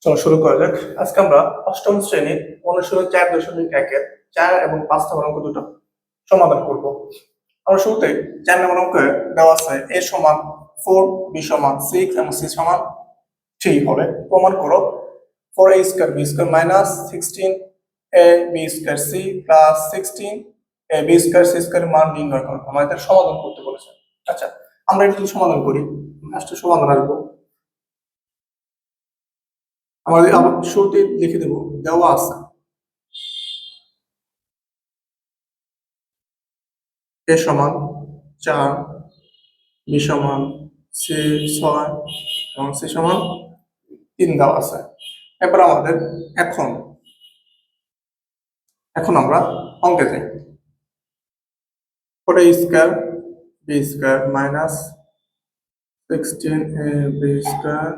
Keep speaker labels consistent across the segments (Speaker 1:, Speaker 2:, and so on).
Speaker 1: চলো শুরু করা যাক। আজকে আমরা অষ্টম শ্রেণীর অনুশীলন 4.1-এর 4 এবং 5 নম্বর অঙ্ক দুটো সমাধান করব। আমরা শুরুতে 4 নম্বর অঙ্কে দেওয়া আছে a সমান 4, b সমান 6 এবং c সমান 3 হলে প্রমাণ করো 4a square b square minus 16 a b square c plus 16 a b square c square মান নির্ণয় করো। আমাদের সমাধান করতে বলেছে। আচ্ছা, আমরা এটা যদি সমাধান করি, ফার্স্টে সমাধান আসবো। আমাদের আবার শুরুতে লিখে দেব দেওয়া আছে a সমান 4, b সমান 6 এবং c সমান 3 দেওয়া আছে। এরপর আমাদের এখন এখন আমরা অঙ্কে যাই। 4a square b square minus 16a b square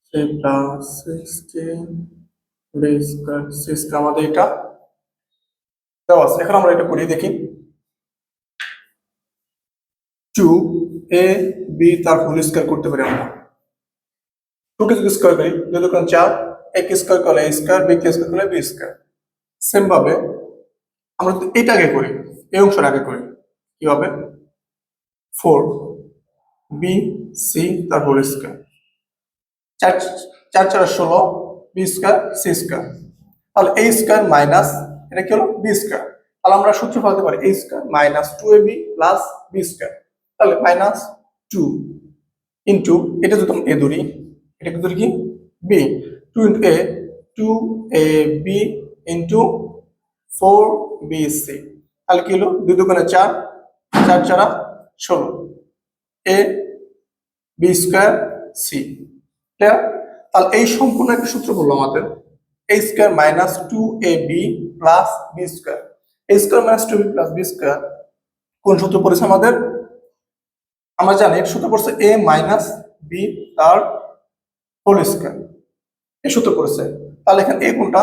Speaker 1: c plus 16 b square c square আমাদের এটা দেওয়া আছে। এখন আমরা এটা করি দেখি। 2a b তার হোল স্কয়ার করতে পারি আমরা। 2 কে যদি স্কয়ার করি 2 দুগুণ 4, a কে স্কয়ার করলে a square, b K square করলে b স্কয়ার। সেম ভাবে আমরা যদি এটা আগে করি, এই অংশটা আগে করি, কি হবে? 4b c তার whole square, 4 4 4 16 b square c square. তাহলে a স্কয়ার মাইনাস এটা কি হলো b স্কয়ার। তাহলে আমরা সূত্র পাতে পারি a square minus 2ab plus b square. তাহলে মাইনাস 2 ইনটু এটা যদি আমরা a ধরি, এটা কি ধরি কি b, 2 into a 2ab into 4bc। তাহলে কি হলো 2 দুগুণে 4, 4 4 16 a b square c। Clear? তাহলে এই সম্পূর্ণ একটা সূত্র বললো আমাদের a square minus 2ab plus b square. a square minus 2ab plus b square কোন সূত্র পড়েছে আমাদের? আমরা জানি সূত্র পড়ছে a মাইনাস b তার হোল স্কয়ার, এই সূত্র পড়েছে। তাহলে এখানে a কোনটা?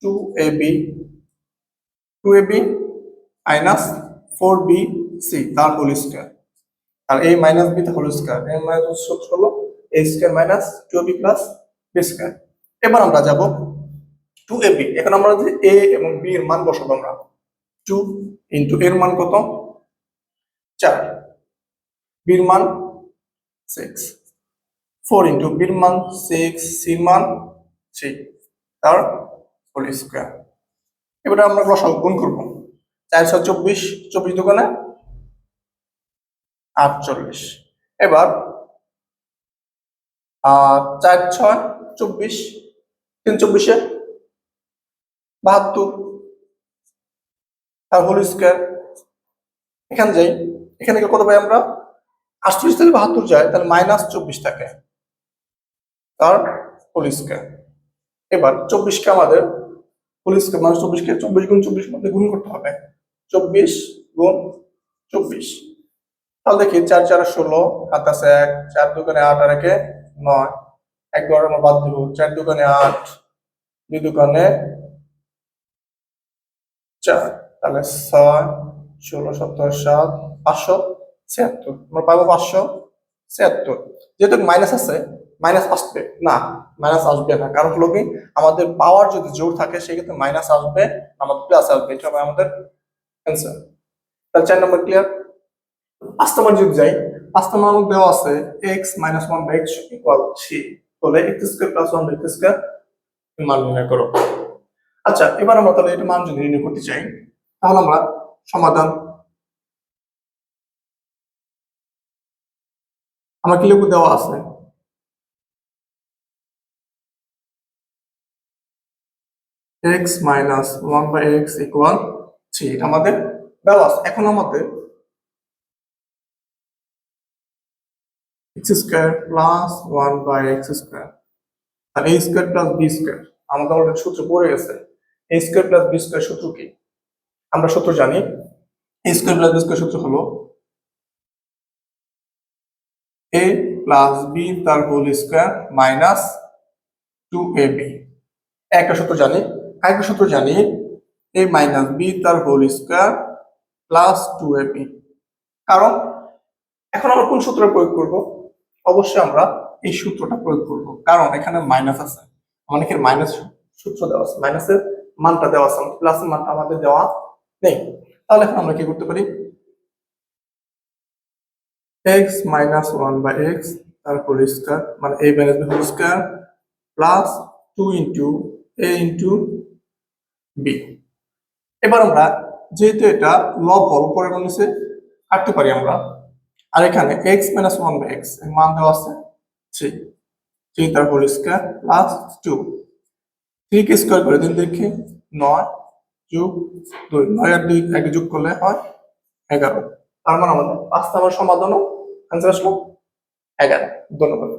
Speaker 1: 2ab মাইনাস 4bc তার হোল স্কয়ার। আর a মাইনাস b তার হোল স্কয়ার, a মাইনাস সূত্র হলো a square minus 2ab plus b square. এবার আমরা যাব 2ab। এখন আমরা যে a এবং b এর মান বসাবো আমরা। 2 ইনটু এর মান কত? 4, b এর মান 6, 4 ইনটু b এর মান 6, c এর মান 3 তার হোল স্কয়ার। এবারে আমরা লসাগু গুণ করব। 4 6 24, 24 দুগুণে 48। এবার 4 6 24, 3 24 72 তার হোল স্কয়ার। এখানে যাই, এখানে কত পাই আমরা? 48 থেকে 72 যায়, তাহলে মাইনাস 24 থাকে তার হোল স্কয়ার। এবার 24 কে আমাদের হোল স্কয়ার মানে 24 কে 24 গুণ 24 মধ্যে গুণ করতে হবে। 24 গুণ 24। তাহলে দেখি 4 4 16, হাত আছে 1, 4 দুগুণে 8 আর 1 9, 1 ঘর আমরা বাদ দিব। 4 দুগুণে 8, 2 দুগুণে 4, তাহলে 6 16 17 7 576 আমরা পাবো 576। যেহেতু মাইনাস আছে, মাইনাস আসবে না, মাইনাস আসবে না, কারণ হলো কি আমাদের পাওয়ার যদি জোর থাকে সেক্ষেত্রে মাইনাস আসবে, আমাদের প্লাস আসবে। এটা হবে আমাদের অ্যান্সার। তাহলে 4 নম্বর ক্লিয়ার। 5 নম্বর যদি যাই, 5 নম্বর আমাদের দেওয়া আছে x minus 1 by x equal 3 হলে x square plus 1 by x square মান নির্ণয় করো। আচ্ছা, এবার আমরা তাহলে এটা মান যদি নির্ণয় করতে চাই, তাহলে আমরা সমাধান আমার কি লিখে দেওয়া আছে x minus 1 by x equal 3, এটা আমাদের দেওয়া আছে। এখন আমাদের x square plus 1 by x square আর a square plus b square আমাদের অলরেডি সূত্র পড়ে গেছে। a square plus b square সূত্র কি? আমরা সূত্র জানি a square plus b square সূত্র হলো a প্লাস b তার হোল স্কয়ার মাইনাস 2ab। একটা সূত্র জানি, আরেকটা সূত্র জানি a মাইনাস b তার হোল স্কয়ার প্লাস 2ab। কারণ এখন আমরা কোন সূত্র প্রয়োগ করব? অবশ্যই আমরা এই সূত্রটা প্রয়োগ করবো, কারণ এখানে মাইনাস আছে, অনেকের মাইনাস সূত্র দেওয়া আছে, মাইনাসের মানটা দেওয়া আছে, প্লাসের মানটা আমাদের দেওয়া নেই। তাহলে এখন আমরা কি করতে পারি, x minus one by x তারপর স্কোয়ার মানে a minus b whole square plus 2 into a into b। এবার আমরা যেহেতু এটা লব হল উপরে নিচে কাটতে পারি আমরা, আর এখানে x minus one by x এর মান দেওয়া আছে 3, 3 তার হোল স্কোয়ার প্লাস 2, 3 কে স্কোয়ার করে 3 দেখি 9 যোগ 2, 9 আর 2 এক যোগ করলে হয় 11। তার মানে আমাদের 5 নম্বর সমাধানও आंसर আসলো 11। ধন্যবাদ।